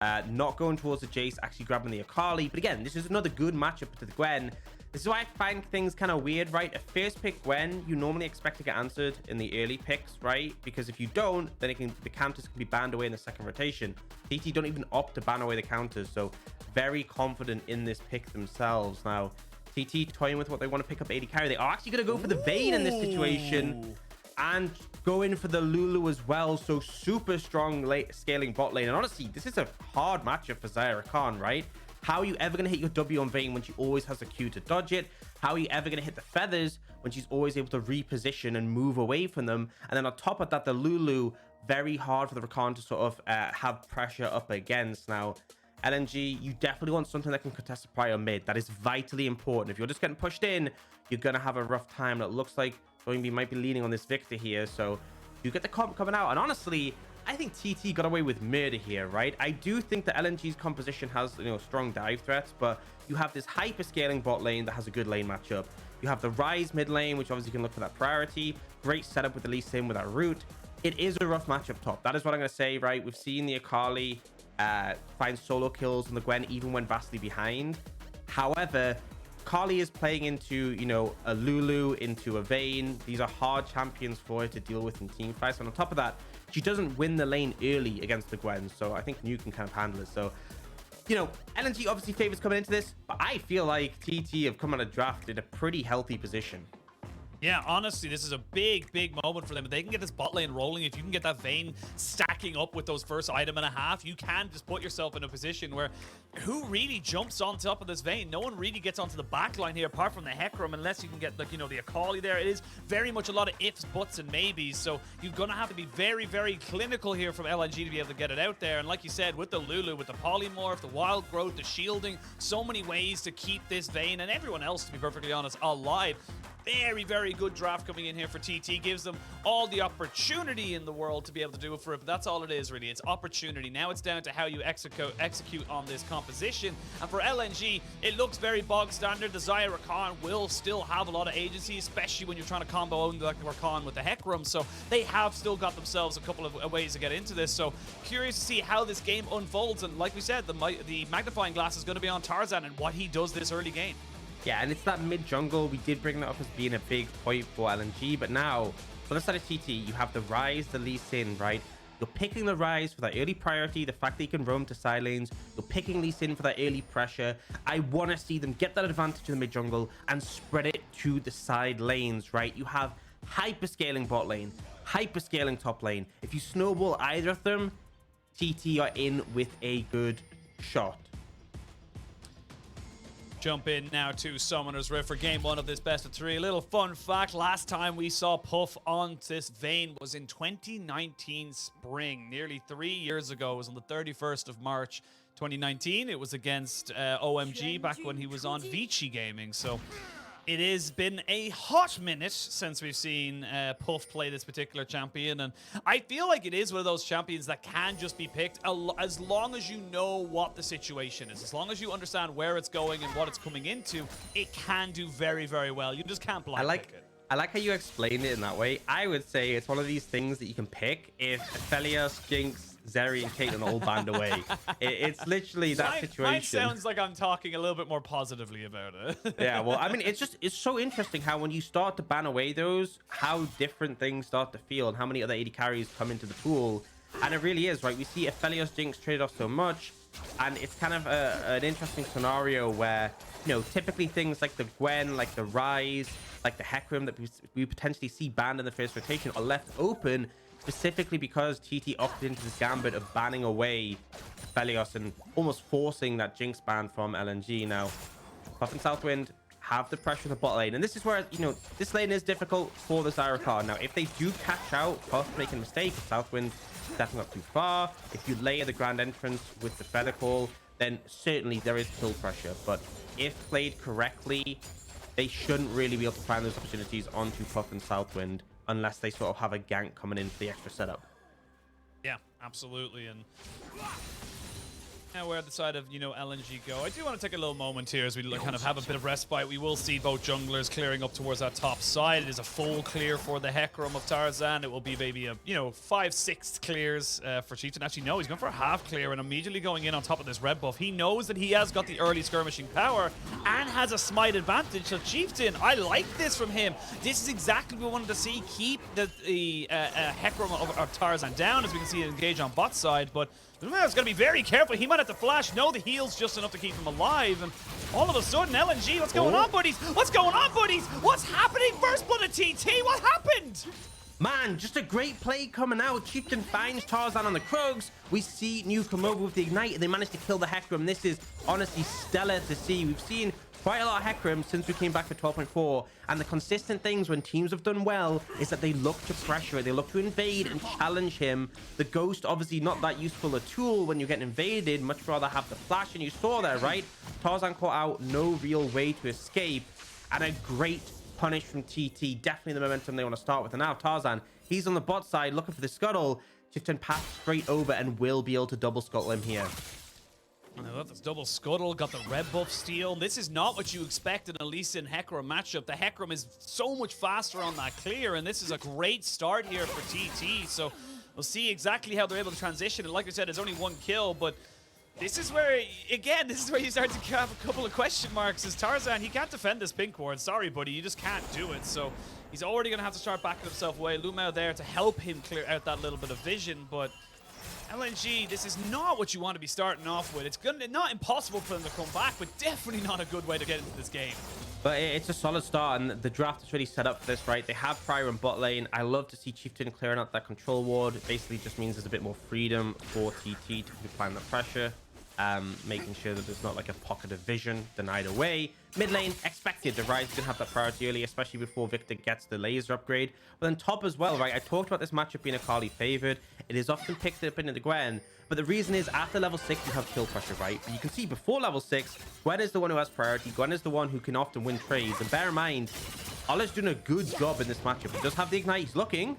Not going towards the Jace, actually grabbing the Akali. But again, this is another good matchup to the Gwen. This is why I find things kind of weird, right? A first pick Gwen, you normally expect to get answered in the early picks, right? Because if you don't, then the counters can be banned away in the second rotation. TT don't even opt to ban away the counters, so very confident in this pick themselves. Now, TT toying with what they want to pick up AD carry. They are actually going to go for the Vayne in this situation and go in for the Lulu as well. So super strong late scaling bot lane. And honestly, this is a hard matchup for Xayah Rakan, right? How are you ever going to hit your W on Vayne when she always has a Q to dodge it? How are you ever going to hit the feathers when she's always able to reposition and move away from them? And then on top of that, the Lulu, very hard for the Rakan to sort of have pressure up against. Now, LNG, you definitely want something that can contest the prior mid. That is vitally important. If you're just getting pushed in, you're going to have a rough time. It looks like Doinb might be leaning on this Viktor here. So you get the comp coming out. And honestly, I think TT got away with murder here, right? I do think that LNG's composition has, strong dive threats, but you have this hyper scaling bot lane that has a good lane matchup. You have the Ryze mid lane, which obviously can look for that priority. Great setup with the Lee Sin with that root. It is a rough matchup top. That is what I'm going to say, right? We've seen the Akali find solo kills on the Gwen even when vastly behind. However, Akali is playing into, a Lulu, into a Vayne. These are hard champions for her to deal with in team fights. And on top of that, she doesn't win the lane early against the Gwen. So I think New can kind of handle it. So, LNG obviously favors coming into this, but I feel like TT have come on a draft in a pretty healthy position. Yeah, honestly, this is a big moment for them. If they can get this bot lane rolling, if you can get that Vayne stacking up with those first item and a half, you can just put yourself in a position where who really jumps on top of this Vayne? No one really gets onto the back line here, apart from the HEcarim, unless you can get, the Akali there. It is very much a lot of ifs, buts, and maybes, so you're going to have to be very, very clinical here from LNG to be able to get it out there. And like you said, with the Lulu, with the Polymorph, the Wild Growth, the Shielding, so many ways to keep this Vayne and everyone else, to be perfectly honest, alive. Very, very good draft coming in here for TT. Gives them all the opportunity in the world to be able to do it for it. But that's all it is, really. It's opportunity. Now it's down to how you execute on this composition. And for LNG, it looks very bog standard. The Xayah Rakan will still have a lot of agency, especially when you're trying to combo own the Rakan with the HEcarim. So they have still got themselves a couple of ways to get into this. So curious to see how this game unfolds. And like we said, the magnifying glass is going to be on Tarzan and what he does this early game. Yeah, and it's that mid jungle. We did bring that up as being a big point for LNG, but now, for the side of TT, you have the Ryze, the Lee Sin, right? You're picking the Ryze for that early priority, the fact that you can roam to side lanes. You're picking Lee Sin for that early pressure. I want to see them get that advantage in the mid jungle and spread it to the side lanes, right? You have hyper scaling bot lane, hyper scaling top lane. If you snowball either of them, TT are in with a good shot. Jump in now to Summoner's Rift for game one of this best of three. A little fun fact, last time we saw Puff on this Vayne was in 2019 spring, nearly 3 years ago. It was on the 31st of March 2019. It was against OMG back when he was on Vici Gaming. So it has been a hot minute since we've seen Puff play this particular champion, and I feel like it is one of those champions that can just be picked as long as you know what the situation is. As long as you understand where it's going and what it's coming into, it can do very, very well. You just can't blind pick it. I like how you explained it in that way. I would say it's one of these things that you can pick if Aphelios, Jinx, Zeri, and Caitlyn all banned away. It's literally that situation. Mine sounds like I'm talking a little bit more positively about it. Yeah, well, I mean, it's so interesting how when you start to ban away those, how different things start to feel and how many other AD carries come into the pool. And it really is, right? We see Aphelios, Jinx traded off so much, and it's kind of an interesting scenario where, typically things like the Gwen, like the Ryze, like the HEcarim that we potentially see banned in the first rotation are left open specifically because TT opted into this gambit of banning away Aphelios and almost forcing that Jinx ban from LNG. Now, Puff and SouthWind have the pressure of the bot lane, and this is where, this lane is difficult for the Xayah Rakan. Now, if they do catch out, Puff making a mistake, SouthWind stepping up too far, if you layer the grand entrance with the feather call, then certainly there is kill pressure. But if played correctly, they shouldn't really be able to find those opportunities onto Puff and SouthWind unless they sort of have a gank coming in for the extra setup. Yeah, absolutely. And Now where the side of, LNG go. I do want to take a little moment here as we kind of have a bit of respite. We will see both junglers clearing up towards that top side. It is a full clear for the HEcarim of Tarzan. It will be maybe a, 5/6 clears for Chieftain. Actually, no, he's going for a half clear and immediately going in on top of this red buff. He knows that he has got the early skirmishing power and has a smite advantage. So Chieftain, I like this from him. This is exactly what we wanted to see. Keep the HEcarim of Tarzan down, as we can see it engage on bot side, but LvMao's going to be very careful. He might have to flash. No, the heal's just enough to keep him alive. And all of a sudden, LNG, what's going on, buddies? What's going on, buddies? What's happening? First blood of TT. What happened? Man, just a great play coming out. Chieftain finds Tarzan on the Krugs. We see New come over with the Ignite, and they managed to kill the HEcarim. This is honestly stellar to see. We've seen quite a lot of HEcarim since we came back for 12.4, and the consistent things when teams have done well is that they look to pressure it, they look to invade and challenge him. The Ghost, obviously not that useful a tool when you get invaded, much rather have the flash, and you saw there, right? Tarzan caught out, no real way to escape, and a great punish from TT, definitely the momentum they want to start with. And now Tarzan, he's on the bot side looking for the scuttle. Chieftain passed straight over and will be able to double scuttle him here. And I love this double scuttle, got the red buff steal. This is not what you expect in a Lee Sin HEcarim matchup. The HEcarim is so much faster on that clear, and this is a great start here for TT. So we'll see exactly how they're able to transition. And like I said, it's only one kill, but this is where, again, this is where you start to have a couple of question marks. As Tarzan, he can't defend this pink ward. Sorry, buddy, you just can't do it. So he's already going to have to start backing himself away. LvMao there to help him clear out that little bit of vision, but LNG, this is not what you want to be starting off with. It's not impossible for them to come back, but definitely not a good way to get into this game. But it's a solid start, and the draft is really set up for this, right? They have prior in bot lane. I love to see Chieftain clearing out that control ward. It basically just means there's a bit more freedom for TT to keep applying the pressure, making sure that there's not like a pocket of vision denied away. Mid lane, expected. The Ryze didn't have that priority early, especially before Viktor gets the laser upgrade. But then top as well, right? I talked about this matchup being Akali favored. It is often picked up into the Gwen. But the reason is, after level 6, you have kill pressure, right? But you can see before level 6, Gwen is the one who has priority. Gwen is the one who can often win trades. And bear in mind, Ola's doing a good job in this matchup. He does have the Ignite. He's looking.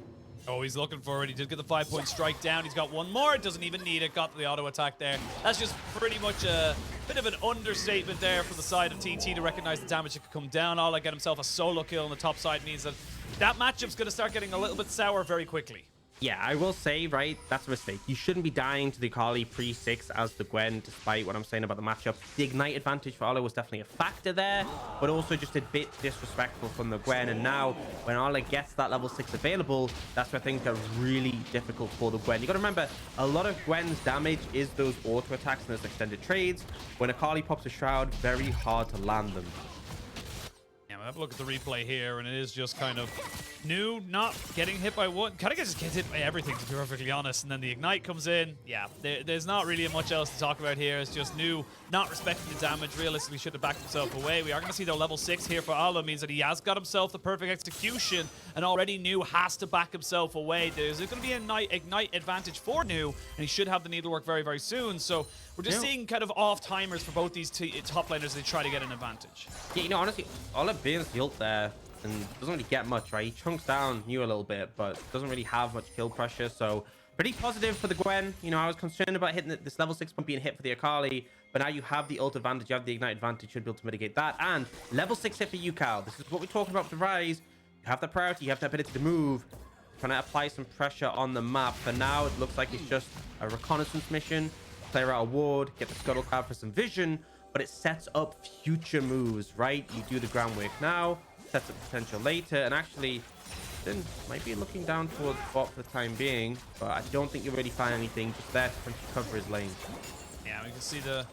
Oh, he's looking for it. He did get the 5-point strike down. He's got one more. Doesn't even need it. Got the auto attack there. That's just pretty much a bit of an understatement there from the side of TT to recognize the damage that could come down. Ola get himself a solo kill on the top side means that matchup's going to start getting a little bit sour very quickly. Yeah, I will say, right, that's a mistake. You shouldn't be dying to the Akali pre-6 as the Gwen, despite what I'm saying about the matchup. The Ignite advantage for Ola was definitely a factor there, but also just a bit disrespectful from the Gwen. And now, when Ola gets that level 6 available, that's where things get really difficult for the Gwen. You got to remember, a lot of Gwen's damage is those auto attacks and those extended trades. When Akali pops a Shroud, very hard to land them. We'll have a look at the replay here, and it is just kind of new, not getting hit by one. Kind of just gets hit by everything, to be perfectly honest. And then the Ignite comes in. Yeah, there's not really much else to talk about here. It's just new, not respecting the damage. Realistically, should have backed himself away. We are going to see the level 6 here for Ola. Means that he has got himself the perfect execution, and already New has to back himself away. There's going to be an Ignite advantage for New, and he should have the needlework very, very soon. So we're just seeing kind of off-timers for both these top laners as they try to get an advantage. Yeah, you know, honestly, Ola burns the ult there and doesn't really get much, right? He chunks down New a little bit, but doesn't really have much kill pressure. So pretty positive for the Gwen. You know, I was concerned about hitting this level 6 pump being hit for the Akali, but now you have the ult advantage, you have the Ignite advantage, should be able to mitigate that. And level 6 hit for you, Cal. This is what we're talking about with the Ryze. You have the priority, you have the ability to move, trying to apply some pressure on the map. For now, it looks like it's just a reconnaissance mission. Clear out a ward, get the scuttle cloud for some vision, but it sets up future moves, right? You do the groundwork now, sets up potential later, and actually then might be looking down towards bot for the time being, but I don't think you'll really find anything just there to cover his lane. Yeah, we can see the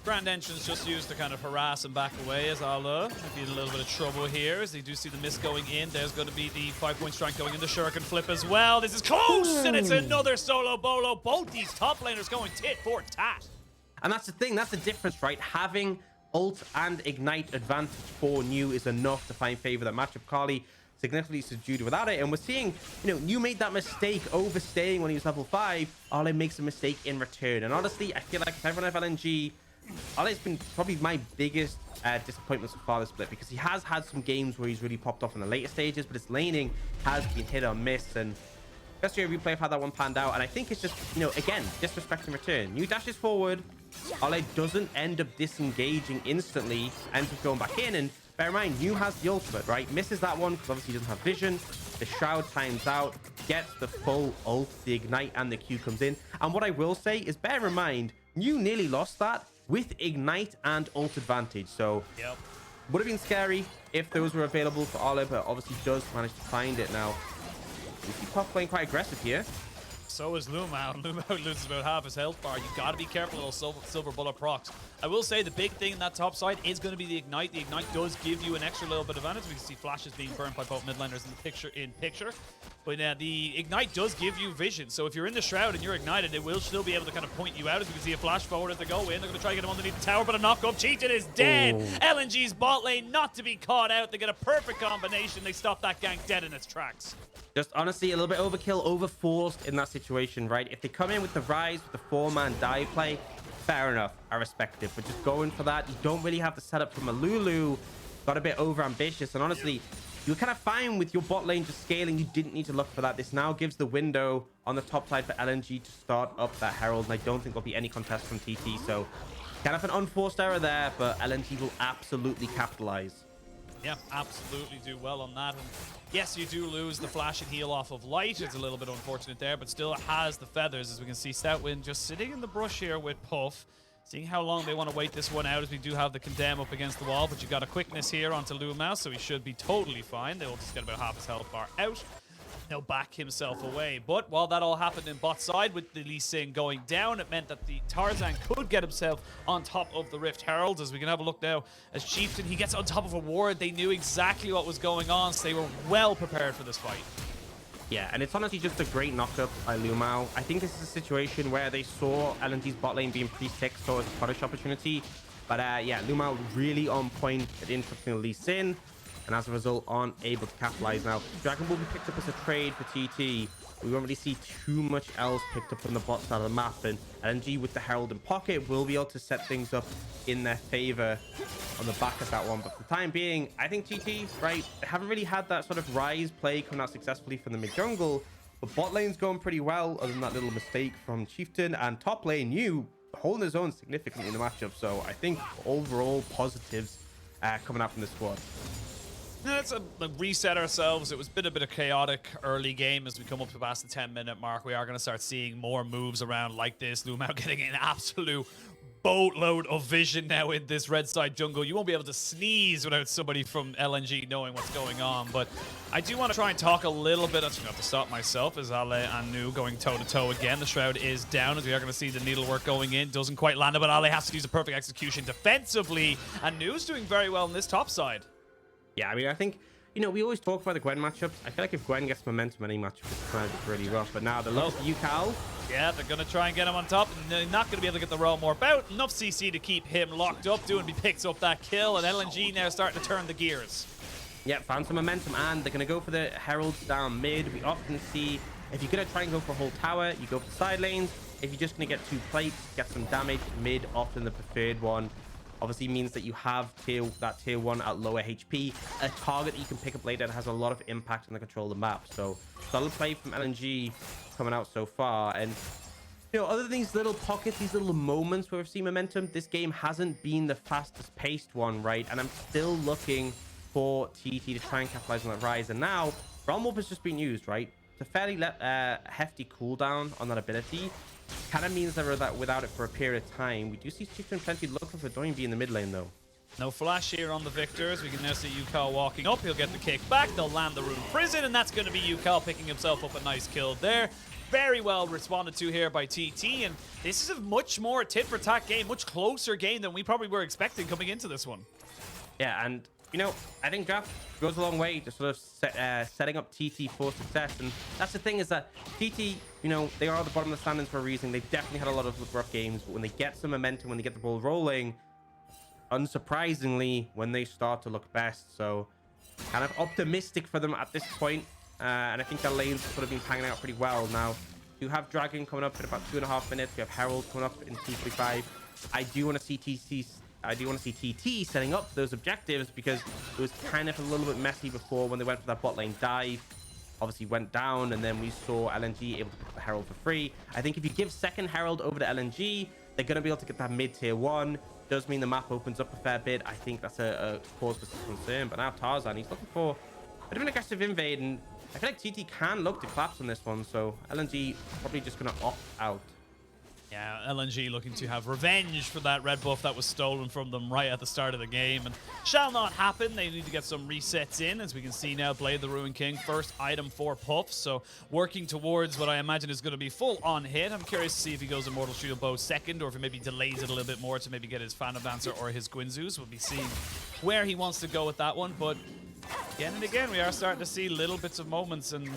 Grand Entrance just used to kind of harass and back away as Ola might be in a little bit of trouble here as they do see the miss going in. There's going to be the 5-point strike going into Shuriken flip as well. This is close, and it's another solo bolo. Both these top laners going tit for tat. And that's the thing, that's the difference, right? Having ult and Ignite advantage for New is enough to find favor that matchup. Akali significantly subdued without it, and we're seeing, you know, New made that mistake overstaying when he was level 5. Ola makes a mistake in return, and honestly, I feel like if everyone have LNG, Ola's been probably my biggest disappointment so far this split, because he has had some games where he's really popped off in the later stages, but his laning has been hit or miss. And especially a replay of how that one panned out. And I think it's just, you know, again, disrespect in return. New dashes forward. Ale doesn't end up disengaging instantly, ends up going back in. And bear in mind, New has the ultimate, right? Misses that one because obviously he doesn't have vision. The Shroud times out, gets the full ult, the Ignite, and the Q comes in. And what I will say is, bear in mind, New nearly lost that with Ignite and ult advantage. So would have been scary if those were available for Ale, but obviously does manage to find it now. We see Puff playing quite aggressive here. So is LvMao. LvMao loses about half his health bar. You got to be careful of those silver bullet procs. I will say the big thing in that top side is going to be the Ignite. The Ignite does give you an extra little bit of advantage. We can see flashes being burned by both mid laners in picture. But the Ignite does give you vision. So if you're in the Shroud and you're ignited, it will still be able to kind of point you out. As you can see a flash forward as they go in. They're going to try to get him underneath the tower, but a knock up. Chieftain is dead. LNG's bot lane not to be caught out. They get a perfect combination. They stop that gank dead in its tracks. Just honestly a little bit overkill, overforced in that situation, right? If they come in with the Ryze, with the 4-man dive play, fair enough, I respect it. But just going for that, you don't really have the setup from a Lulu. Got a bit over ambitious, and honestly, you're kind of fine with your bot lane just scaling. You didn't need to look for that. This now gives the window on the top side for LNG to start up that Herald, and I don't think there'll be any contest from TT. So kind of an unforced error there, but LNG will absolutely capitalize. Yeah, absolutely do well on that. And yes, you do lose the flash and heal off of Light. It's a little bit unfortunate there, but still it has the feathers. As we can see, SouthWind just sitting in the brush here with Puff, seeing how long they want to wait this one out, as we do have the condemn up against the wall. But you got a quickness here onto LvMao, so he should be totally fine. They'll just get about half his health bar out. He'll back himself away. But while that all happened in bot side with the Lee Sin going down, it meant that the Tarzan could get himself on top of the Rift Herald. As we can have a look now as Chieftain, he gets on top of a ward. They knew exactly what was going on, so they were well prepared for this fight. Yeah, and it's honestly just a great knockup by LvMao. I think this is a situation where they saw LNG's bot lane being pre-ticked, so it's a punish opportunity. But yeah, LvMao really on point at interrupting the Lee Sin, and as a result, aren't able to capitalize. Now, Dragon will be picked up as a trade for TT. We won't really see too much else picked up from the bot side of the map, and LNG with the Herald in pocket will be able to set things up in their favor on the back of that one. But for the time being, I think TT, right, they haven't really had that sort of Ryze play coming out successfully from the mid jungle, but bot lane's going pretty well, other than that little mistake from Chieftain, and top lane, New holding his own significantly in the matchup. So I think overall positives coming out from this squad. Let's reset ourselves. It was been a bit of chaotic early game. As we come up to past the 10-minute mark, we are going to start seeing more moves around like this. LvMao getting an absolute boatload of vision now in this red side jungle. You won't be able to sneeze without somebody from LNG knowing what's going on. But I do want to try and talk a little bit. I'm just going to have to stop myself as Ale and Nu going toe-to-toe again. The Shroud is down, as we are going to see the needlework going in. Doesn't quite land it, but Ale has to use a perfect execution defensively. And Nu's doing very well in this top side. Yeah, I mean, I think, you know, we always talk about the Gwen matchups. I feel like if Gwen gets momentum in any matchup, it's kind of really rough. But now they're looking for Akali. Yeah, they're going to try and get him on top. And they're not going to be able to get the roam warp out. Enough CC to keep him locked up. Doinb picks up that kill, and LNG now starting to turn the gears. Yeah, found some momentum, and they're going to go for the Heralds down mid. We often see, if you're going to try and go for a whole tower, you go for the side lanes. If you're just going to get 2 plates, get some damage, mid often the preferred one. Obviously means that you have that tier 1 at lower HP, a target that you can pick up later that has a lot of impact on the control of the map. So solid play from LNG coming out so far. And you know, other than these little pockets, these little moments where we've seen momentum, this game hasn't been the fastest paced one, right? And I'm still looking for TT to try and capitalize on that Ryze. And now Realm Warp has just been used, right? It's a fairly hefty cooldown on that ability. Kind of means that without it for a period of time. We do see Chieftain plenty looking for Doinb in the mid lane, though. No flash here on the Victors. We can now see Akali walking up. He'll get the kick back. They'll land the Rune Prison, and that's going to be Akali picking himself up a nice kill there. Very well responded to here by TT, and this is a much more tit-for-tat game, much closer game than we probably were expecting coming into this one. Yeah, and you know, I think draft goes a long way to sort of setting up TT for success. And that's the thing, is that TT, you know, they are at the bottom of the standings for a reason. They've definitely had a lot of rough games, but when they get some momentum, when they get the ball rolling, unsurprisingly, when they start to look best. So kind of optimistic for them at this point. And I think their lanes have sort of been hanging out pretty well. Now, you have Dragon coming up in about 2.5 minutes. We have Herald coming up in 2:45. I do want to see TT setting up those objectives, because it was kind of a little bit messy before when they went for that bot lane dive. obviously went down, and then we saw LNG able to pick up the Herald for free. I think if you give second Herald over to LNG, they're going to be able to get that mid-tier 1. Does mean the map opens up a fair bit. I think that's a cause for some concern. But now Tarzan, he's looking for a bit of an aggressive invade, and I feel like TT can look to collapse on this one, so LNG probably just going to opt out. Yeah, LNG looking to have revenge for that red buff that was stolen from them right at the start of the game, and shall not happen. They need to get some resets in. As we can see now, Blade the Ruin King, first item for Puff, so working towards what I imagine is going to be full-on hit. I'm curious to see if he goes Immortal Shield Bow second, or if he maybe delays it a little bit more to maybe get his Phantom Dancer or his Gwynzoos. We'll be seeing where he wants to go with that one, but again and again, we are starting to see little bits of moments, and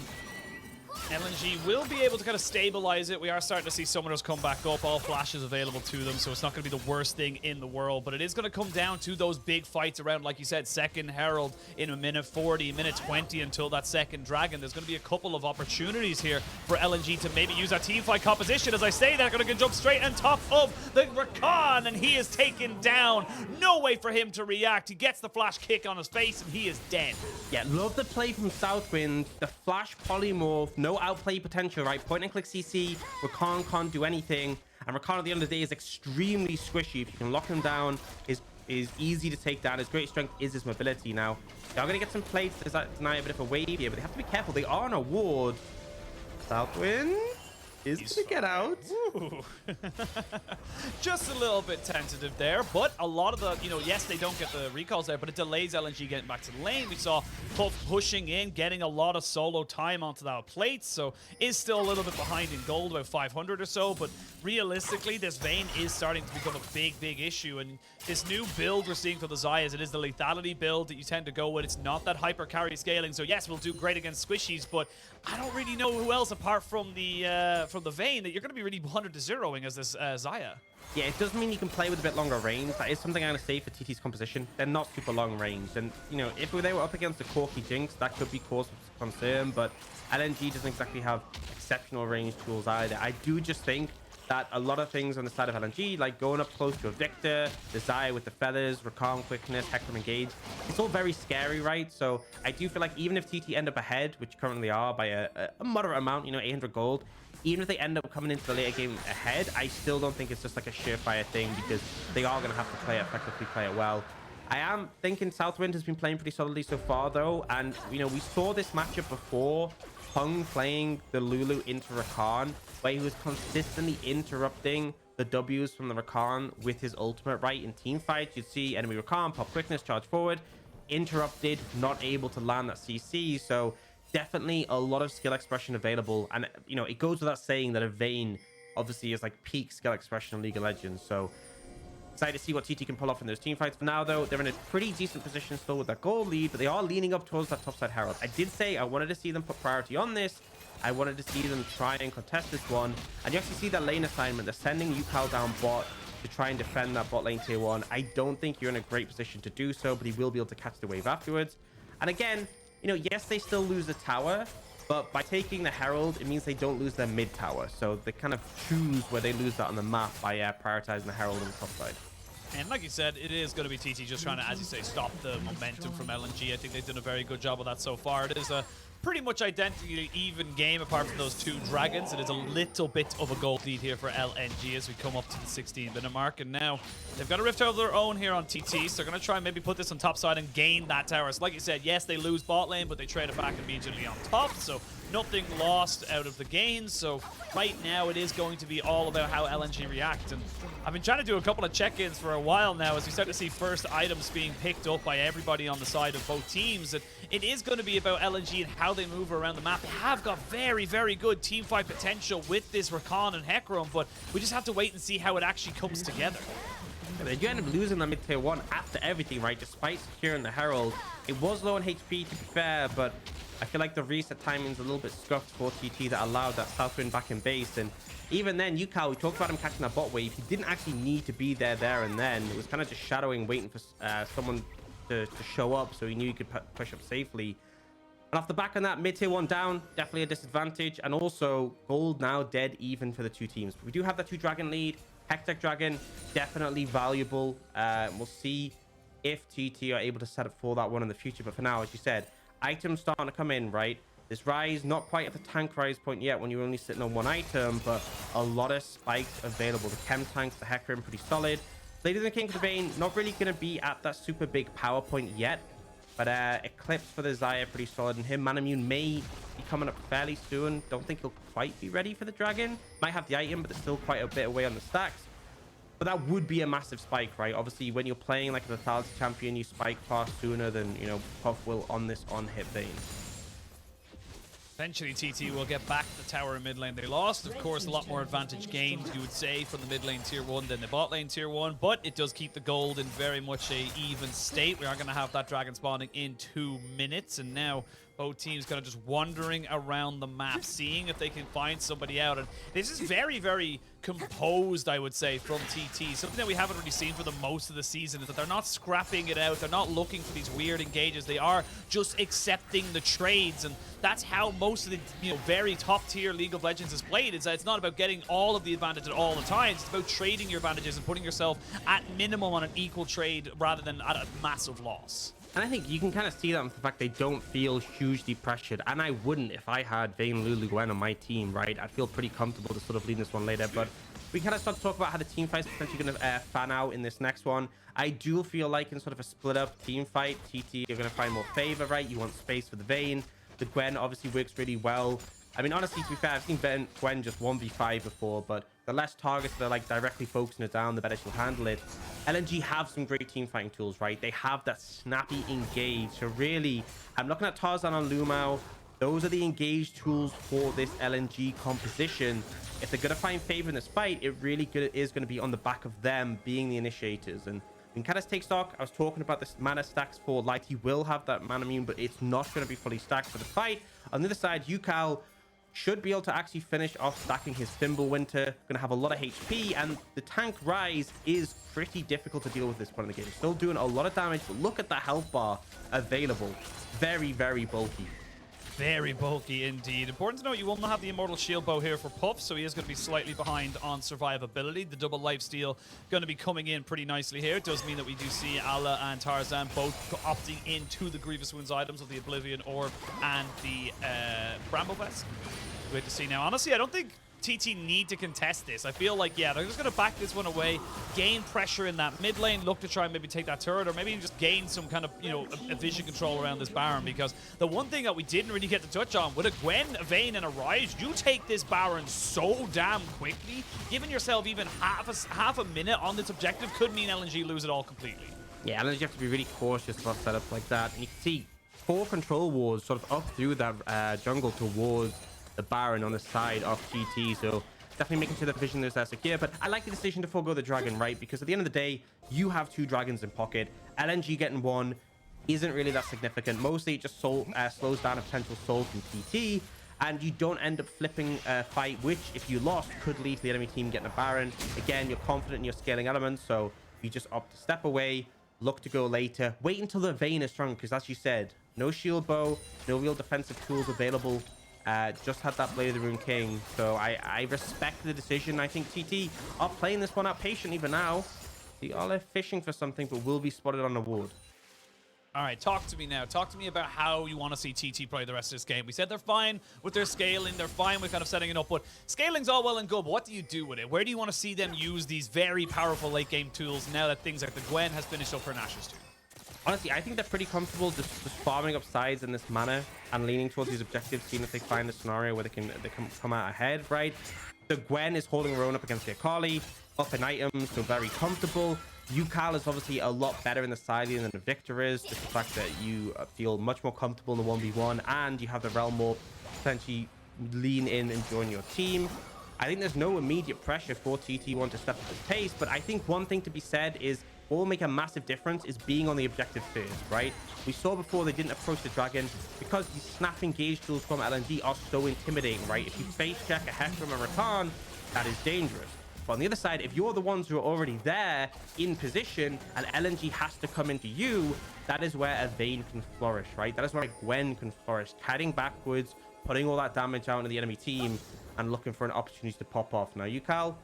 LNG will be able to kind of stabilize it. We are starting to see summoners come back up, all flashes available to them, so it's not going to be the worst thing in the world, but it is going to come down to those big fights around, like you said, second Herald in a minute 40, minute 20 until that second Dragon. There's going to be a couple of opportunities here for LNG to maybe use that team fight composition. As I say, they're going to jump straight on top of the Rakan, and he is taken down. No way for him to react. He gets the flash kick on his face, and he is dead. Yeah, love the play from SouthWind. The flash polymorph, no outplay potential, right? Point and click CC, Rakan can't do anything, and Rakan at the end of the day is extremely squishy. If you can lock him down, is easy to take down. His great strength is his mobility. Now they are going to get some plates to deny a bit of a wave here, but they have to be careful. They are on a ward. SouthWind is going to get out. Just a little bit tentative there, but a lot of the, yes, they don't get the recalls there, but it delays LNG getting back to the lane. We saw Puff pushing in, getting a lot of solo time onto that plate, so is still a little bit behind in gold, about 500 or so, but realistically, this Vayne is starting to become a big issue, and this new build we're seeing for the Xayahs, it is the lethality build that you tend to go with. It's not that hyper carry scaling, so yes, we'll do great against squishies, but I don't really know who else apart from the Vayne that you're going to be really 100-0ing as this Xayah. Yeah, it does mean you can play with a bit longer range. That is something I'm going to say for TT's composition. They're not super long range, and if they were up against the Corky Jinx, that could be cause for concern, but LNG doesn't exactly have exceptional range tools either. I do just think that a lot of things on the side of LNG, like going up close to a Viktor, the Xayah with the feathers, Rakan quickness, HEcarim engage, it's all very scary, right? So I do feel like even if TT end up ahead, which currently are by a moderate amount, 800 gold, even if they end up coming into the later game ahead, I still don't think it's just like a surefire thing, because they are going to have to play it effectively, play it well. I am thinking SouthWind has been playing pretty solidly so far, though, and we saw this matchup before, Hung playing the Lulu into Rakan, where he was consistently interrupting the W's from the Rakan with his ultimate, right? In team fights, you'd see enemy Rakan pop quickness, charge forward, interrupted, not able to land that CC. So definitely a lot of skill expression available, and it goes without saying that a Vayne obviously is like peak skill expression in League of Legends. So excited to see what TT can pull off in those team fights. For now, though, they're in a pretty decent position still with that gold lead, but they are leaning up towards that topside Herald. I did say I wanted to see them put priority on this. I wanted to see them try and contest this one, and you actually see that lane assignment. They're sending Akali down bot to try and defend that bot lane tier 1. I don't think you're in a great position to do so, but he will be able to catch the wave afterwards. And again, yes, they still lose the tower, but by taking the Herald, it means they don't lose their mid tower. So they kind of choose where they lose that on the map by prioritizing the Herald on the top side. And like you said, it is going to be TT just trying to, as you say, stop the momentum from LNG. I think they've done a very good job of that so far. It is a pretty much identically even game apart from those 2 dragons. It is a little bit of a gold lead here for LNG as we come up to the 16-minute mark. And now they've got a rift of their own here on TT, so they're going to try and maybe put this on top side and gain that tower. So like you said, yes, they lose bot lane, but they trade it back immediately on top. So nothing lost out of the gain. So right now it is going to be all about how LNG react. And I've been trying to do a couple of check-ins for a while now as we start to see first items being picked up by everybody on the side of both teams. And it is going to be about LNG and how they move around the map. They have got very, very good team fight potential with this Rakan and HEcarim, but we just have to wait and see how it actually comes together. They do end up losing the mid tier 1 after everything, right? Despite securing the Herald. It was low on HP, to be fair, but I feel like the reset timing's a little bit scuffed for TT that allowed that SouthWind back in base. And even then, Akali, we talked about him catching that bot wave. He didn't actually need to be there and then. It was kind of just shadowing, waiting for someone to show up, so he knew he could push up safely. And off the back of that, mid tier 1 down, definitely a disadvantage. And also, gold now dead even for the 2 teams. But we do have that 2 dragon lead. Hectech Dragon, definitely valuable. We'll see if TT are able to set up for that one in the future. But for now, as you said, items starting to come in, right? This Ryze, not quite at the tank Ryze point yet when you're only sitting on one item, but a lot of spikes available. The chem tanks, the HEcarim, pretty solid. Lady of the King for the Vayne, not really going to be at that super big power point yet. But Eclipse for the Xayah, pretty solid. And him, Manamune, may be coming up fairly soon. Don't think he'll quite be ready for the Dragon. Might have the item, but there's still quite a bit away on the stacks. But that would be a massive spike, right? Obviously, when you're playing like a 1000 champion, you spike far sooner than, you know, Puff will on this on-hit Vayne. Eventually, TT will get back the tower in mid lane they lost. Of course, a lot more advantage gained, you would say, from the mid lane tier 1 than the bot lane tier 1, but it does keep the gold in very much a even state. We are going to have that dragon spawning in 2 minutes, and now both teams kind of just wandering around the map, seeing if they can find somebody out. And this is very, very composed, I would say, from TT. Something that we haven't really seen for the most of the season is that they're not scrapping it out. They're not looking for these weird engages. They are just accepting the trades. And that's how most of the, you know, very top tier League of Legends is played. Is that it's not about getting all of the advantage at all the times. It's about trading your advantages and putting yourself at minimum on an equal trade rather than at a massive loss. And I think you can kind of see that with the fact they don't feel hugely pressured. And I wouldn't if I had Vayne, Lulu, Gwen on my team, right? I'd feel pretty comfortable to sort of lead this one later. But we kind of start to talk about how the team fight's potentially going to fan out in this next one. I do feel like in sort of a split up team fight, TT, you're going to find more favor, right? You want space for the Vayne. The Gwen obviously works really well. I mean, honestly, to be fair, I've seen Gwen just 1v5 before, but the less targets that are like directly focusing her down, the better she'll handle it. LNG have some great team fighting tools, right? They have that snappy engage. So really, I'm looking at Tarzan on LvMao. Those are the engage tools for this LNG composition. If they're going to find favor in this fight, it really is going to be on the back of them being the initiators. And we can kind of take stock. I was talking about this mana stacks for Light. He will have that Manamune, but it's not going to be fully stacked for the fight. On the other side, Akali should be able to actually finish off stacking his Winter. Going to have a lot of HP, and the tank Ryze is pretty difficult to deal with this point in the game. Still doing a lot of damage, but look at the health bar available. Very, very bulky. Very bulky indeed. Important to note, you will not have the Immortal Shield Bow here for Puff, so he is going to be slightly behind on survivability. The double lifesteal going to be coming in pretty nicely here. It does mean that we do see Ala and Tarzan both opting into the Grievous Wounds items of the Oblivion Orb and the Bramble Vest. Great to see now. Honestly, I don't think TT need to contest this. I feel like, yeah, they're just going to back this one away, gain pressure in that mid lane, look to try and maybe take that turret, or maybe just gain some kind of, you know, a vision control around this Baron, because the one thing that we didn't really get to touch on, with a Gwen, a Vayne, and a Ryze, you take this Baron so damn quickly. Giving yourself even half a minute on this objective could mean LNG lose it all completely. Yeah, LNG have to be really cautious about setups like that. And you can see 4 control wards sort of up through that jungle towards the Baron on the side of GT, so definitely making sure the vision is secure. But I like the decision to forego the dragon, right? Because at the end of the day, you have 2 dragons in pocket. LNG getting 1 isn't really that significant. Mostly it just slows down a potential soul from TT, and you don't end up flipping a fight, which if you lost could lead to the enemy team getting a Baron. Again, you're confident in your scaling elements, so you just opt to step away, look to go later, wait until the Vayne is strong, because as you said, no shield bow, no real defensive tools available. Just had that Blade of the Rune King, so I respect the decision. I think TT are playing this one out patiently for now. They are fishing for something, but will be spotted on the ward. All right, talk to me now. Talk to me about how you want to see TT play the rest of this game. We said they're fine with their scaling. They're fine with kind of setting it up, but scaling's all well and good, but what do you do with it? Where do you want to see them use these very powerful late game tools now that things like the Gwen has finished up her Nash's too? Honestly, I think they're pretty comfortable just farming up sides in this manner and leaning towards these objectives, seeing if they find a scenario where they can come out ahead, right? The Gwen is holding her own up against the Akali, up in items, so very comfortable. Akali is obviously a lot better in the side lane than the Viktor is. Just the fact that you feel much more comfortable in the 1v1, and you have the Realm Orb potentially lean in and join your team. I think there's no immediate pressure for TT1 to step up his pace, but I think one thing to be said is what will make a massive difference is being on the objective first, right? We saw before they didn't approach the dragon because these snap engage tools from LNG are so intimidating, right? If you face check a HEcarim and Rakan, that is dangerous. But on the other side, if you're the ones who are already there in position and LNG has to come into you, that is where a Vayne can flourish, right? That is where a Gwen can flourish, heading backwards, putting all that damage out into the enemy team and looking for an opportunity to pop off. Now, Akali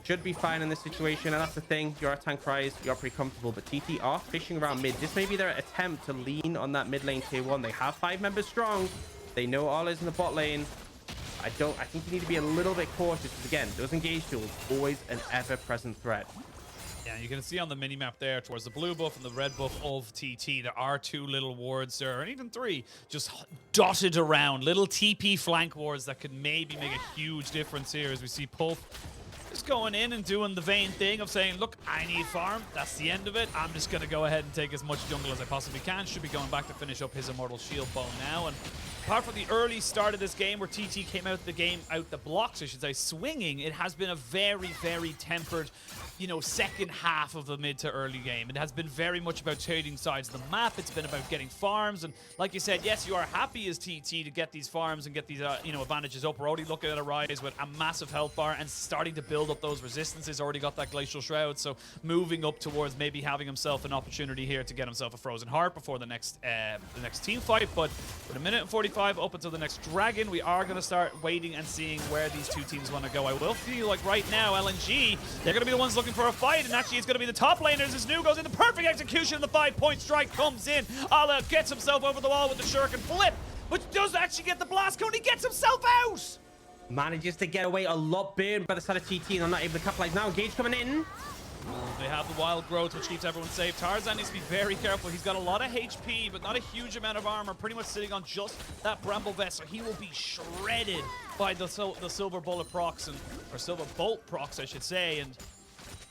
should be fine in this situation, and that's the thing. You're a tank Ryze, you're pretty comfortable, but TT are fishing around mid. This may be their attempt to lean on that mid lane tier 1. They have 5 members strong, They know Ollie's in the bot lane. I think you need to be a little bit cautious because, again, those engage tools, always an ever-present threat. Yeah, you can see on the mini-map there towards the blue buff and the red buff of TT, there are 2 little wards there, and even 3, just dotted around. Little TP flank wards that could maybe make a huge difference here as we see Puff just going in and doing the Vayne thing of saying, look, I need farm. That's the end of it. I'm just going to go ahead and take as much jungle as I possibly can. Should be going back to finish up his Immortal Shield Bow now. And apart from the early start of this game where TT came out the blocks, I should say, swinging, it has been a very, very tempered, you know, second half of the mid to early game. It has been very much about trading sides of the map. It's been about getting farms. And like you said, yes, you are happy as TT to get these farms and get these, you know, advantages up. We're already looking at a Ryze with a massive health bar and starting to build up those resistances. Already got that Glacial Shroud. So moving up towards maybe having himself an opportunity here to get himself a Frozen Heart before the next team fight. But with a minute and 45 up until the next Dragon, we are going to start waiting and seeing where these 2 teams want to go. I will feel like right now, LNG, they're going to be the ones looking for a fight, and actually it's going to be the top laners as Nu goes into perfect execution. The 5-point strike comes in. Ala gets himself over the wall with the shuriken flip, but does actually get the blast cone. He gets himself out. Manages to get away a lot burned by the side of TT, and I'm not able to capitalize now. Gage coming in. They have the wild growth, which keeps everyone safe. Tarzan needs to be very careful. He's got a lot of HP, but not a huge amount of armor, pretty much sitting on just that Bramble Vest, so he will be shredded by the Silver Bullet procs, or Silver Bolt procs, I should say. And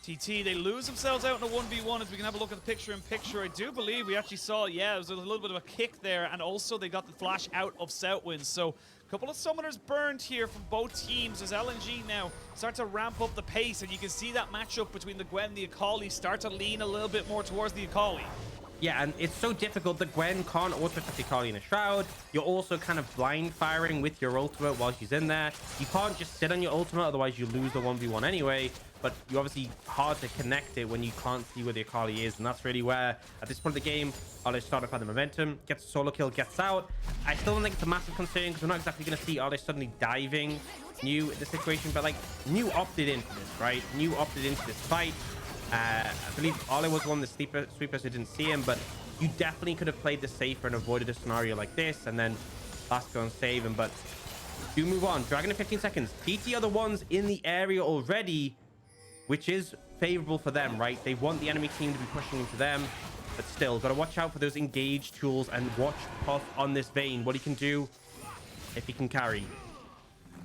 TT, they lose themselves out in a 1v1 as we can have a look at the picture-in-picture. I do believe we actually saw, yeah, there was a little bit of a kick there, and also they got the flash out of SouthWind. So a couple of summoners burned here from both teams as LNG now start to ramp up the pace, and you can see that matchup between the Gwen and the Akali start to lean a little bit more towards the Akali. Yeah, and it's so difficult that Gwen can't auto-attack the Akali in a Shroud. You're also kind of blind firing with your ultimate while she's in there. You can't just sit on your ultimate, otherwise you lose the 1v1 anyway. But you're obviously hard to connect it when you can't see where the Akali is. And that's really where, at this point of the game, Ole starting to find the momentum, gets a solo kill, gets out. I still don't think it's a massive concern because we're not exactly going to see Ole suddenly diving Nu in this situation. But, like, Nu opted into this, right? Nu opted into this fight. I believe Ole was one of the sweepers who didn't see him, but you definitely could have played the safer and avoided a scenario like this, and then last go and save him. But do move on. Dragon in 15 seconds. TT are the ones in the area already, which is favorable for them, right? They want the enemy team to be pushing into them, but still, got to watch out for those engaged tools and watch Puff on this Vayne, what he can do if he can carry.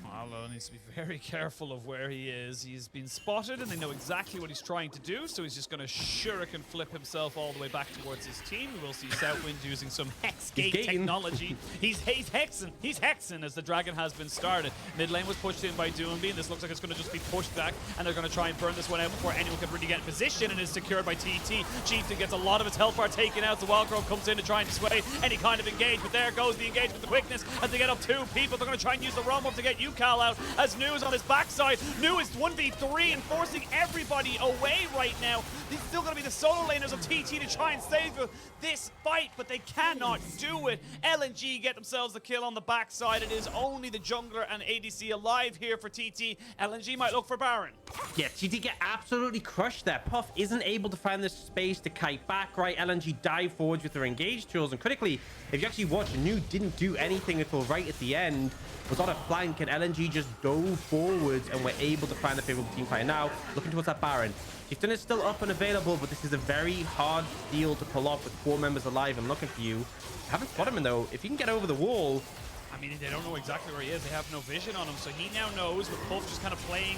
Malo needs to be very careful of where he is. He's been spotted and they know exactly what he's trying to do, so he's just going to shuriken flip himself all the way back towards his team. We will see SouthWind using some Hex Gate technology. He's hexing as the Dragon has been started. Mid lane was pushed in by Doinb, and this looks like it's going to just be pushed back, and they're going to try and burn this one out before anyone can really get in position, and is secured by TT. Chieftain gets a lot of his health bar taken out. The Wild Grove comes in to try and dissuade any kind of engagement. There goes the engagement, the quickness as they get up 2 people. They're going to try and use the roam up to get Cal out as Nu is on his backside. Nu is 1v3 and forcing everybody away right now. He's still going to be the solo laners of TT to try and save this fight, but they cannot do it. LNG get themselves the kill on the backside. It is only the jungler and ADC alive here for TT. LNG might look for Baron. Yeah, TT get absolutely crushed there. Puff isn't able to find the space to kite back, right? LNG dive forwards with their engaged tools, and critically, if you actually watch, Nu didn't do anything until right at the end. Was on a flank, and LNG just dove forwards and were able to find the favorable team fight. Now, looking towards that Baron. Chieftain is still up and available, but this is a very hard deal to pull off with 4 members alive. I'm looking for you. I haven't spotted him, though. If you can get over the wall... I mean, they don't know exactly where he is. They have no vision on him, so he now knows, with Puff just kind of playing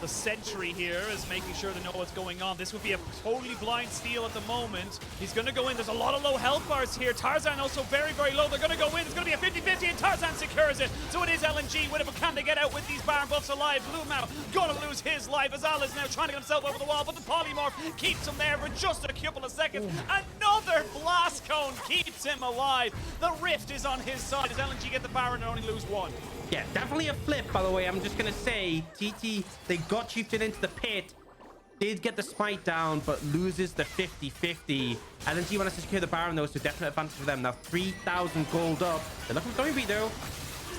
the sentry here, is making sure they know what's going on. This would be a totally blind steal at the moment. He's going to go in. There's a lot of low health bars here. Tarzan also very, very low. They're going to go in. It's going to be a 50-50, and Tarzan secures it. So it is LNG. Whatever can they get out with these Baron buffs alive? LvMao going to lose his life as Al is now trying to get himself over the wall, but the polymorph keeps him there for just a couple of seconds. Another blast cone keeps him alive. The rift is on his side as LNG get the Baron and only lose 1. Yeah, definitely a flip, by the way. I'm just going to say, TT, they got Chieftain into the pit. Did get the smite down, but loses the 50-50. LNG wants to secure the Baron, though, so definite advantage for them. Now, 3,000 gold up. They're looking for Doinb, though.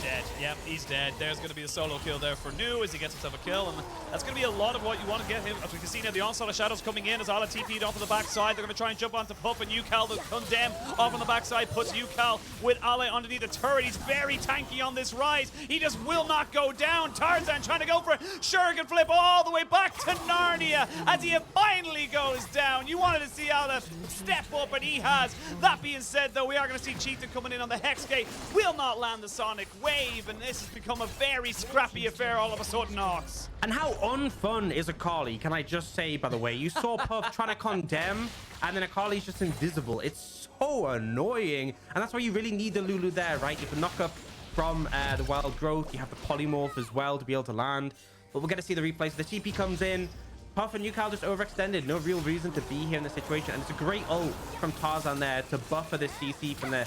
dead. Yep, he's dead. There's going to be a solo kill there for Nu as he gets himself a kill, and that's going to be a lot of what you want to get him. As we can see now, the onslaught of shadows coming in as Ala TP'd off of the backside. They're going to try and jump onto Puff, and Ucal, the Condemn, off on the backside, puts Ucal with Ale underneath the turret. He's very tanky on this Ryze. He just will not go down. Tarzan trying to go for it. Shuriken flip all the way back to Narnia as he finally goes down. You wanted to see Ale step up, and he has. That being said, though, we are going to see Chieftain coming in on the Hex Gate. Will not land the Sonic Wave, and this has become a very scrappy affair all of a sudden, Aux. And how unfun is Akali, can I just say, by the way? You saw Puff trying to condemn, and then Akali's just invisible. It's so annoying, and that's why you really need the Lulu there, right? You can knock up from the Wild Growth. You have the Polymorph as well to be able to land, but we're going to see the replays. The TP comes in. Puff and Ucal just overextended. No real reason to be here in this situation. And it's a great ult from Tarzan there to buffer this CC from the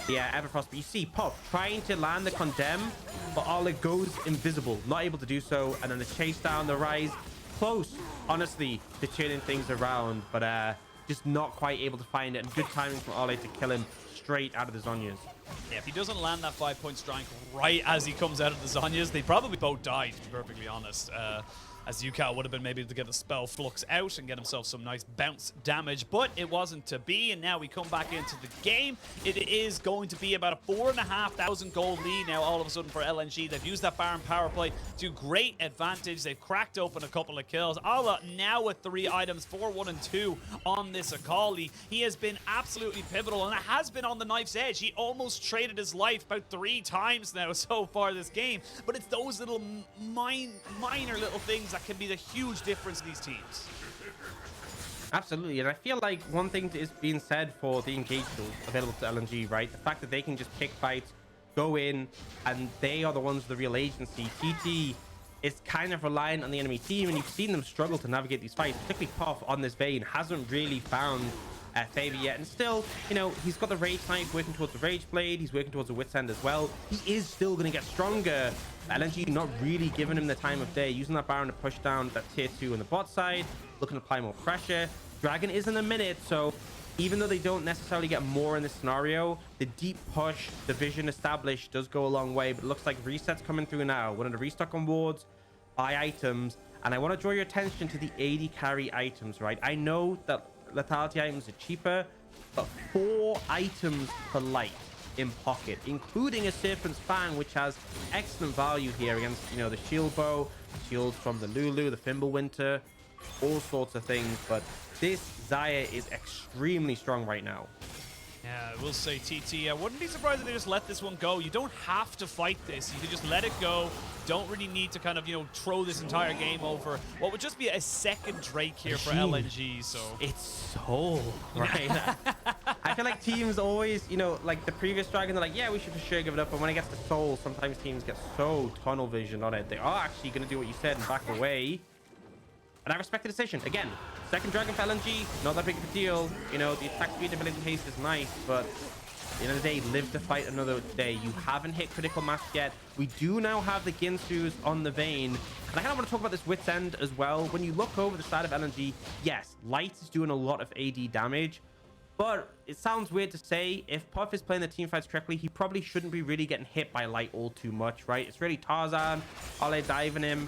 Everfrost. But you see Puff trying to land the Condemn, but Ale goes invisible. Not able to do so. And then the chase down, the Ryze. Close, honestly, to turning things around. But just not quite able to find it. And good timing from Ale to kill him straight out of the Zhonya's. Yeah, if he doesn't land that 5-point strike right as he comes out of the Zhonya's, they probably both died, to be perfectly honest. As Ucal would have been maybe able to get the spell Flux out and get himself some nice bounce damage, but it wasn't to be, and now we come back into the game. It is going to be about a 4,500 gold lead now all of a sudden for LNG. They've used that Baron power play to great advantage. They've cracked open a couple of kills. Ala now with 3 items, 4, 1, and 2 on this Akali. He has been absolutely pivotal, and it has been on the knife's edge. He almost traded his life about 3 times now so far this game, but it's those little minor little things that can be the huge difference in these teams. Absolutely, and I feel like one thing is being said for the engage tools available to LNG, right? The fact that they can just pick fights, go in, and they are the ones with the real agency. TT is kind of reliant on the enemy team, and you've seen them struggle to navigate these fights, particularly Puff on this Vayne hasn't really found favor yet, and still, you know, he's got the Rage Knife working towards the Rage Blade, he's working towards the Wit's End as well. He is still going to get stronger. LNG not really giving him the time of day, using that Baron to push down that tier 2 on the bot side, looking to apply more pressure. Dragon is in a minute, so even though they don't necessarily get more in this scenario, the deep push, the vision established does go a long way, but it looks like resets coming through now. We're going to restock on wards, buy items, and I want to draw your attention to the AD carry items, right? I know that lethality items are cheaper, but 4 items for light in pocket, including a Serpent's Fang, which has excellent value here against, you know, the shield bow, shields from the Lulu, the Fimbulwinter, all sorts of things. But this Xayah is extremely strong right now. Yeah, I will say, TT, I wouldn't be surprised if they just let this one go. You don't have to fight this. You can just let it go. Don't really need to kind of, you know, throw this entire game over what would just be a second Drake here for LNG. So it's so right. I feel like teams always, you know, like the previous Dragon, they're like, yeah, we should for sure give it up. But when it gets to Soul, sometimes teams get so tunnel vision on it. They are actually going to do what you said and back away. And I respect the decision. Again, second Dragon for LNG, not that big of a deal. You know, the attack speed ability haste is nice, but at the end of the day, live to fight another day. You haven't hit critical mass yet. We do now have the Ginsus on the Vayne. And I kind of want to talk about this Wit's End as well. When you look over the side of LNG, yes, Light is doing a lot of AD damage. But it sounds weird to say, if Puff is playing the team fights correctly, he probably shouldn't be really getting hit by Light all too much, right? It's really Tarzan, Ale diving him.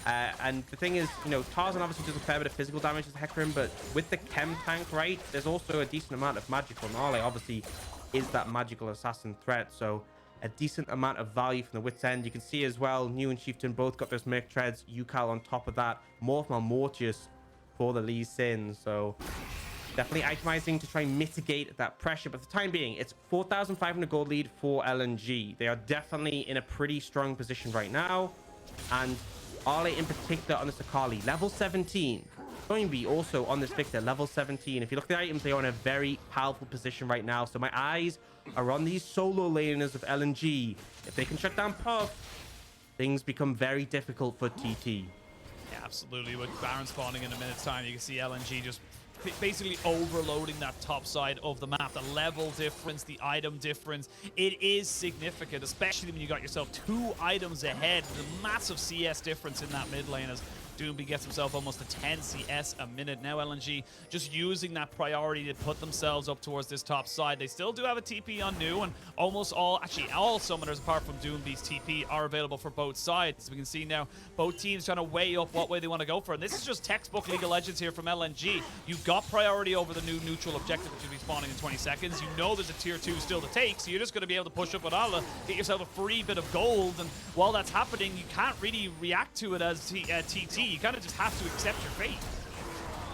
And the thing is, you know, Tarzan obviously does a fair bit of physical damage to HEcarim, but with the chem tank, right, there's also a decent amount of magical. And Ale obviously is that magical assassin threat, so a decent amount of value from the Wit's End. You can see as well, Nu and Chieftain both got those Merc Treads. Ucal on top of that, Morph Mortius for the Lee Sin, so definitely itemizing to try and mitigate that pressure. But for the time being, it's 4,500 gold lead for LNG. They are definitely in a pretty strong position right now, and Ale in particular on this Akali, level 17. Doinb also on this Viktor, level 17. If you look at the items, they are in a very powerful position right now. So my eyes are on these solo laners of LNG. If they can shut down Puff, things become very difficult for TT. Yeah, absolutely. With Baron spawning in a minute's time, you can see LNG just basically overloading that top side of the map. The level difference, the item difference, it is significant, especially when you got yourself 2 items ahead. The massive CS difference in that mid lane as Doinb gets himself almost a 10 CS a minute. Now LNG just using that priority to put themselves up towards this top side. They still do have a TP on New, and almost all, actually all summoners apart from Doinb's TP are available for both sides. As we can see now, both teams trying to weigh up what way they want to go for. And this is just textbook League of Legends here from LNG. You've got priority over the new neutral objective, which will be spawning in 20 seconds. You know there's a tier 2 still to take, so you're just going to be able to push up with Allah, get yourself a free bit of gold, and while that's happening, you can't really react to it as TT. You kind of just have to accept your fate.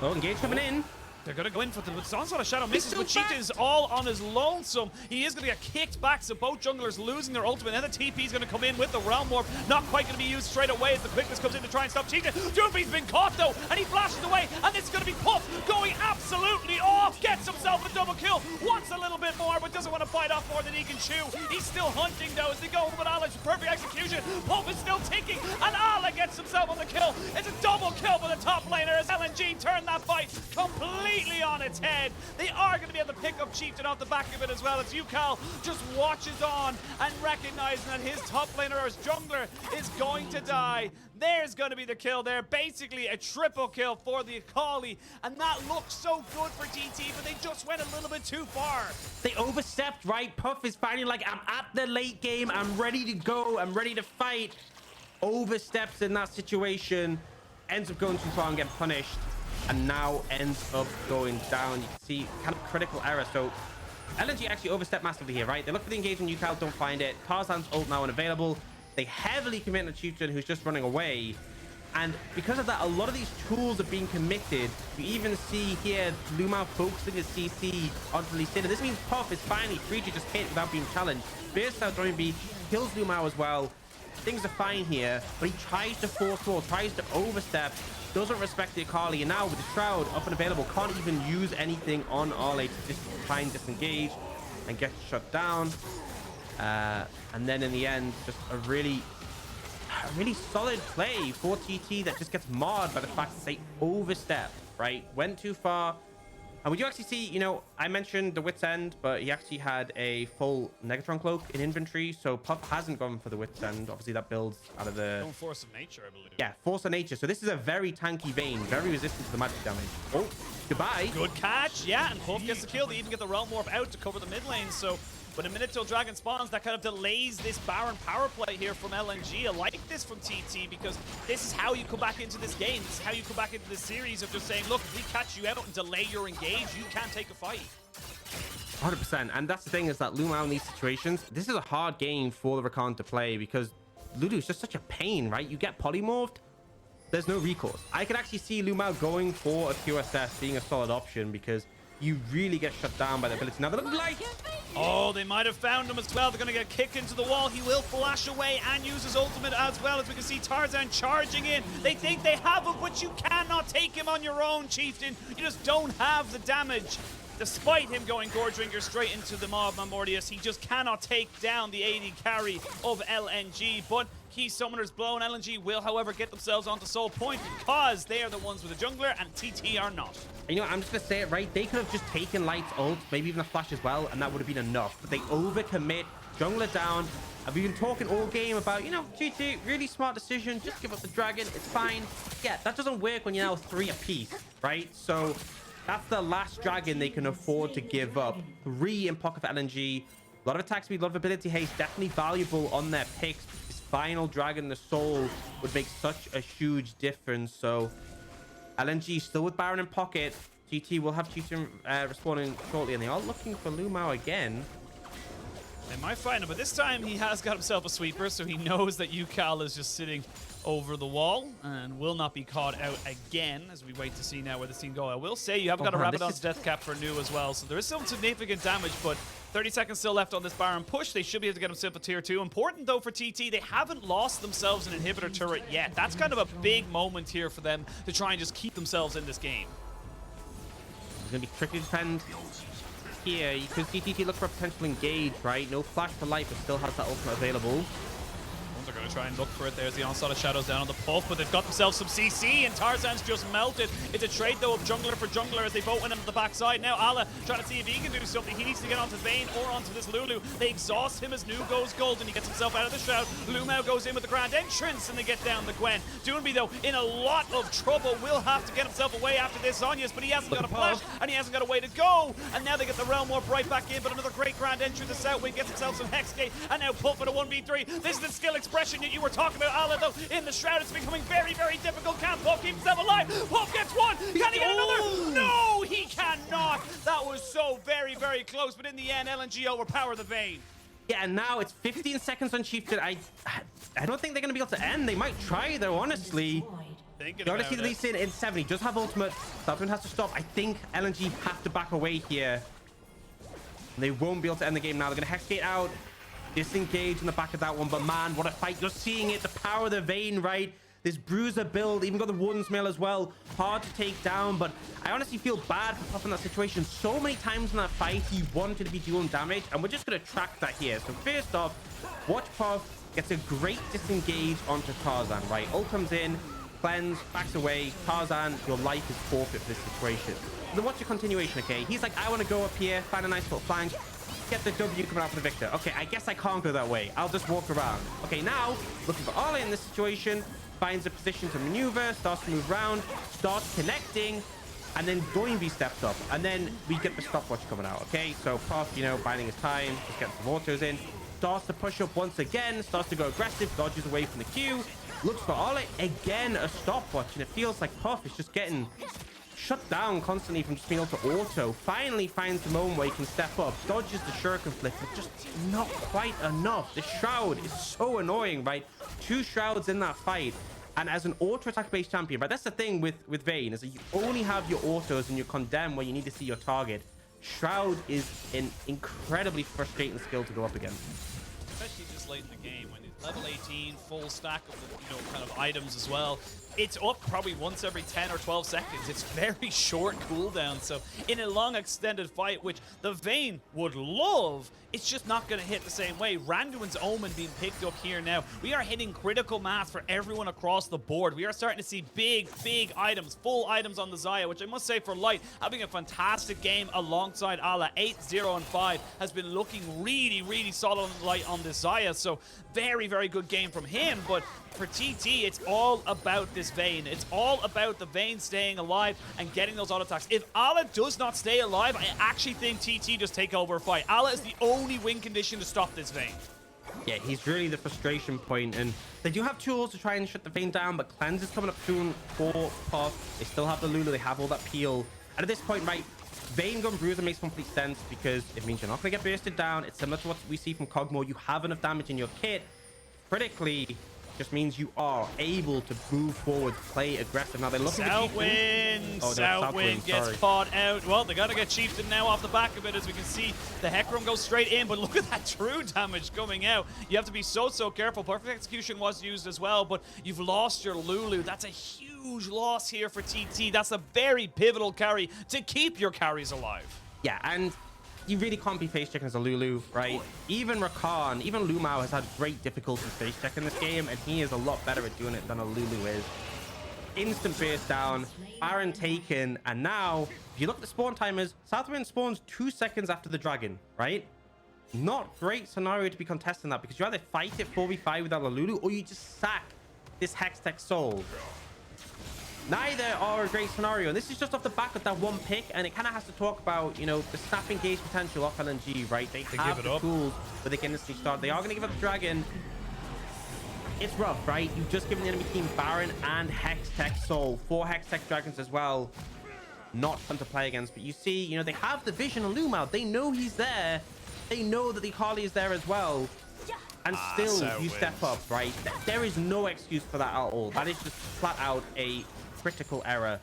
Oh, engage coming in. They're going to go in for the onslaught of Shadow misses, but Chieftain's all on his lonesome. He is going to get kicked back, so both junglers losing their ultimate. And the TP is going to come in with the Realm Warp. Not quite going to be used straight away as the quickness comes in to try and stop Chieftain. Doinb's been caught though, and he flashes away, and this is going to be Puff going absolutely off. Gets himself a double kill. Wants a little bit more, but doesn't want to bite off more than he can chew. He's still hunting though as they go with Allah's perfect execution. Puff is still ticking, and Allah gets himself on the kill. It's a double kill for the top laner as LNG turn that fight completely on its head. They are going to be able to pick up Chieftain off the back of it as well as Akali just watches on and recognizing that his top laner or his jungler is going to die. There's going to be the kill there. Basically a triple kill for the Akali, and that looks so good for DT, but they just went a little bit too far. They overstepped, right? Puff is finally like, I'm at the late game. I'm ready to go. I'm ready to fight. Oversteps in that situation. Ends up going too far and getting punished. And now ends up going down. You can see kind of critical error. So LNG actually overstepped massively here, right? They look for the engagement, Akali don't find it. Tarzan's ult now unavailable. They heavily commit to Chieftain, who's just running away. And because of that, a lot of these tools are being committed. You even see here LvMao focusing his CC onto Lee Sin. This means Puff is finally free to just hit without being challenged. Bursts out Doinb, kills LvMao as well. Things are fine here, but he tries to force wall, tries to overstep, doesn't respect the Akali, and now with the Shroud up and available, can't even use anything on Arley to just try and disengage and get shut down. And then in the end, just a really solid play for TT that just gets marred by the fact that they overstep, right? Went too far. And we do actually see, you know, I mentioned the Wit's End, but he actually had a full Negatron Cloak in inventory, so Puff hasn't gone for the Wit's End. Obviously, that builds out of the... No Force of Nature, I believe. Yeah, Force of Nature. So this is a very tanky Vayne, very resistant to the magic damage. Oh, goodbye. Good catch, yeah, and Puff gets the kill. They even get the Realm Warp out to cover the mid lane, so... But a minute till Dragon spawns, that kind of delays this Baron power play here from LNG. I like this from TT because this is how you come back into this game. This is how you come back into this series of just saying, look, if we catch you out and delay your engage, you can't take a fight. 100%. And that's the thing is that LvMao in these situations, this is a hard game for the Rakan to play because Lulu is just such a pain, right? You get polymorphed, there's no recourse. I could actually see LvMao going for a QSS being a solid option because you really get shut down by the ability. Now they look like... Oh, they might have found him as well. They're going to get kicked into the wall. He will flash away and use his ultimate as well. As we can see Tarzan charging in. They think they have him, but you cannot take him on your own, Chieftain. You just don't have the damage. Despite him going Gore Drinker straight into the Mob Mortius, he just cannot take down the AD carry of LNG. But key summoners blown. LNG will, however, get themselves onto Soul Point because they are the ones with the jungler and TT are not. You know, I'm just going to say it, right? They could have just taken Light's ult, maybe even a flash as well, and that would have been enough. But they overcommit, jungler down. And we've been talking all game about, you know, GT, really smart decision. Just give up the dragon. It's fine. Yeah, that doesn't work when you're now 3 apiece, right? So that's the last dragon they can afford to give up. 3 in pocket for LNG. A lot of attack speed, a lot of ability haste. Definitely valuable on their picks. This final dragon, the soul, would make such a huge difference. So... LNG still with Baron in pocket. GT will have Chieftain respawning shortly, and they are looking for LvMao again. They might find him, but this time he has got himself a sweeper, so he knows that Akali is just sitting over the wall and will not be caught out again as we wait to see now where the scene go. I will say you have got a Rabadon's death cap for New as well, so there is some significant damage, but 30 seconds still left on this Baron push. They should be able to get himself a tier 2. Important though for TT, they haven't lost themselves an inhibitor turret yet. That's kind of a big moment here for them to try and just keep themselves in this game. It's going to be tricky to defend here because TT look for a potential engage, right? No flash to light, but still has that ultimate available. They're going to try and look for it. There's the onslaught of shadows down on the puff, but they've got themselves some CC, and Tarzan's just melted. It's a trade, though, of jungler for jungler as they both went into the backside. Now Ala trying to see if he can do something. He needs to get onto Vayne or onto this Lulu. They exhaust him as Nu goes gold, and he gets himself out of the shroud. LvMao goes in with the grand entrance, and they get down the Gwen. Doinb, though, in a lot of trouble. Will have to get himself away after this Zhonya's, but he hasn't got a flash, and he hasn't got a way to go. And now they get the Realm Warp right back in, but another great grand entrance. The SouthWind gets himself some Hexgate, and now Puff at a 1v3. This is the skill expression that you were talking about, Ala, though. In the shroud, it's becoming very, very difficult. Can Puff keep himself alive? Puff gets one. Can he get another? No, he cannot. That was so very, very close, but in the end, LNG overpower the Vayne. Yeah, and now it's 15 seconds on Chieftain. I don't think they're going to be able to end. They might try, though, honestly. You honestly, at least in 70, just have ultimate. SouthWind has to stop. I think LNG have to back away here. They won't be able to end the game now. They're going to Hexgate out, disengage in the back of that one. But man, what a fight. You're seeing it. The power of the Vayne, right? This bruiser build, even got the Warden's Mail as well. Hard to take down, but I honestly feel bad for Puff in that situation. So many times in that fight, he wanted to be doing damage, and we're just going to track that here. So first off, watch Puff gets a great disengage onto Tarzan, right? Ult comes in, cleanse, backs away. Tarzan, your life is forfeit for this situation. Then watch the continuation, okay? He's like, I want to go up here, find a nice little flank, get the W coming out for the Viktor. Okay, I guess I can't go that way. I'll just walk around. Okay, now, looking for Ollie in this situation, finds a position to maneuver, starts to move around, starts connecting, and then Doinb steps up, and then we get the stopwatch coming out, okay? So Puff, you know, biding his time, just gets some autos in, starts to push up once again, starts to go aggressive, dodges away from the Q, looks for Ollie, again a stopwatch, and it feels like Puff is just getting shut down constantly from just being able to auto. Finally finds the moment where he can step up, dodges the shuriken flick, but just not quite enough. The shroud is so annoying, right? 2 shrouds in that fight, and as an auto attack based champion, right, that's the thing with Vayne, is that you only have your autos and you condemn where you need to see your target. Shroud is an incredibly frustrating skill to go up against, especially just late in the game when it's level 18, full stack of the, you know, kind of items as well. It's up probably once every 10 or 12 seconds. It's very short cooldown. So in a long extended fight, which the Vayne would love, it's just not going to hit the same way. Randuin's Omen being picked up here now. We are hitting critical mass for everyone across the board. We are starting to see big items, full items on the Xayah, which I must say for Light, having a fantastic game alongside Ala. 8-0 and 5 has been looking really solid on Light on this Xayah. So very good game from him. But for TT, it's all about this Vayne. It's all about the Vayne staying alive and getting those auto attacks. If Ala does not stay alive, I actually think TT just take over a fight. Ala is the only win condition to stop this Vayne. Yeah, he's really the frustration point, and they do have tools to try and shut the Vayne down, but Cleanse is coming up soon for Puff. They still have the Lulu, they have all that peel. And at this point, right, Vayne Gun Bruiser makes complete sense because it means you're not going to get bursted down. It's similar to what we see from Kog'Maw. You have enough damage in your kit. Critically, just means you are able to move forward, play aggressive. Now they're looking at SouthWind. SouthWind gets caught out. Well, they got to get Chieftain now off the back of it, as we can see. The HEcarim goes straight in, but look at that true damage coming out. You have to be so careful. Perfect Execution was used as well, but you've lost your Lulu. That's a huge loss here for TT. That's a very pivotal carry to keep your carries alive. Yeah, and you really can't be face checking as a Lulu, right? Even Rakan, even LvMao has had great difficulty face checking this game, and he is a lot better at doing it than a Lulu is. Instant burst down, Baron taken, and now, if you look at the spawn timers, SouthWind spawns 2 seconds after the dragon, right? Not great scenario to be contesting that, because you either fight it 4v5 without a Lulu, or you just sack this Hextech Soul. Neither are a great scenario. This is just off the back of that one pick, and it kind of has to talk about, you know, the snap engage potential off LNG, right? They have the tools, but they can instantly start. They are going to give up the dragon. It's rough, right? You've just given the enemy team Baron and Hextech Soul. 4 Hextech dragons as well. Not fun to play against, but you see, you know, they have the vision on LvMao. They know he's there. They know that the Akali is there as well. And still, you step up, right? There is no excuse for that at all. That is just flat out a critical error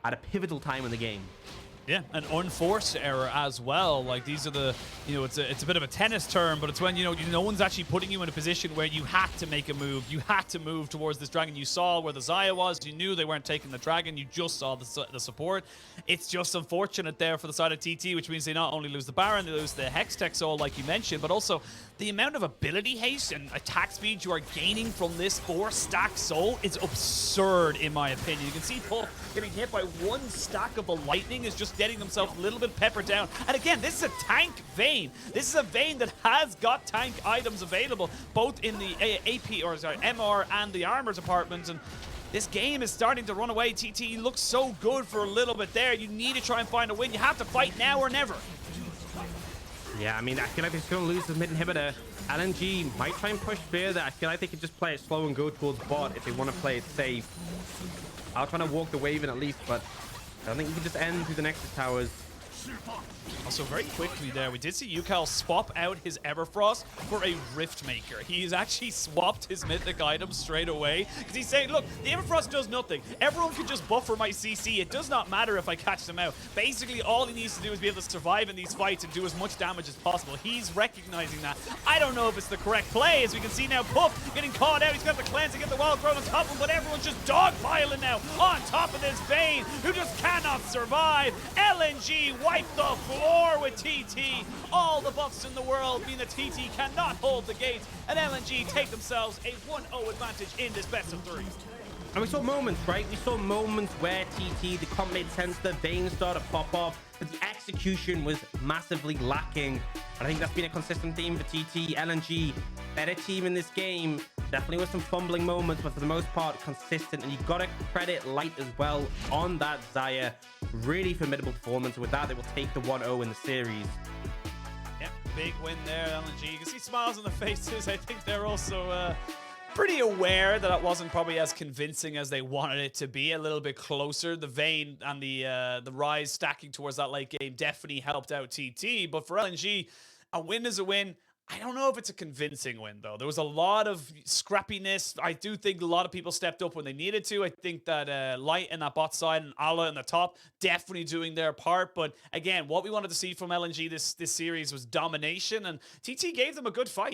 at a pivotal time in the game. Yeah, an unforced error as well. Like, these are the, you know, it's a bit of a tennis term, but it's when, you know, no one's actually putting you in a position where you had to make a move. You had to move towards this dragon. You saw where the Xayah was. You knew they weren't taking the dragon. You just saw the support. It's just unfortunate there for the side of TT, which means they not only lose the Baron, they lose the Hextech Soul, like you mentioned, but also the amount of ability haste and attack speed you are gaining from this 4-stack soul is absurd, in my opinion. You can see Puff getting hit by 1 stack of the lightning is just getting themselves a little bit peppered down. And again, this is a tank Vayne. This is a Vayne that has got tank items available, both in the MR and the armor departments. And this game is starting to run away. TT looks so good for a little bit there. You need to try and find a win. You have to fight now or never. Yeah, I mean, I feel like they're just going to lose the mid inhibitor. LNG might try and push further. I feel like they could just play it slow and go towards bot if they want to play it safe. I'll try to walk the wave in at least, but I don't think you can just end through the Nexus towers. Also, very quickly there, we did see Yukal swap out his Everfrost for a Riftmaker. He's actually swapped his mythic item straight away because he's saying, look, the Everfrost does nothing. Everyone can just buffer my CC. It does not matter if I catch them out. Basically, all he needs to do is be able to survive in these fights and do as much damage as possible. He's recognizing that. I don't know if it's the correct play. As we can see now, Puff getting caught out. He's got the cleansing, get the wall thrown on top of him, but everyone's just dogpiling now on top of this Vayne, who just cannot survive. LNG wiped the floor with TT. All the buffs in the world mean that TT cannot hold the gate, and LNG take themselves a 1-0 advantage in this best of 3. And we saw moments, right? We saw moments where TT, the comp made sense, the Vayne started to pop off, but the execution was massively lacking. And I think that's been a consistent theme for TT. LNG, better team in this game. Definitely with some fumbling moments, but for the most part, consistent. And you got to credit Light as well on that Xayah. Really formidable performance. And with that, they will take the 1-0 in the series. Yep, big win there, LNG. You can see smiles on their faces. I think they're also pretty aware that it wasn't probably as convincing as they wanted it to be. A little bit closer. The Vayne and the Ryze stacking towards that late game definitely helped out TT. But for LNG, a win is a win. I don't know if it's a convincing win, though. There was a lot of scrappiness. I do think a lot of people stepped up when they needed to. I think that Light in that bot side and Allah in the top definitely doing their part. But again, what we wanted to see from LNG this series was domination, and TT gave them a good fight.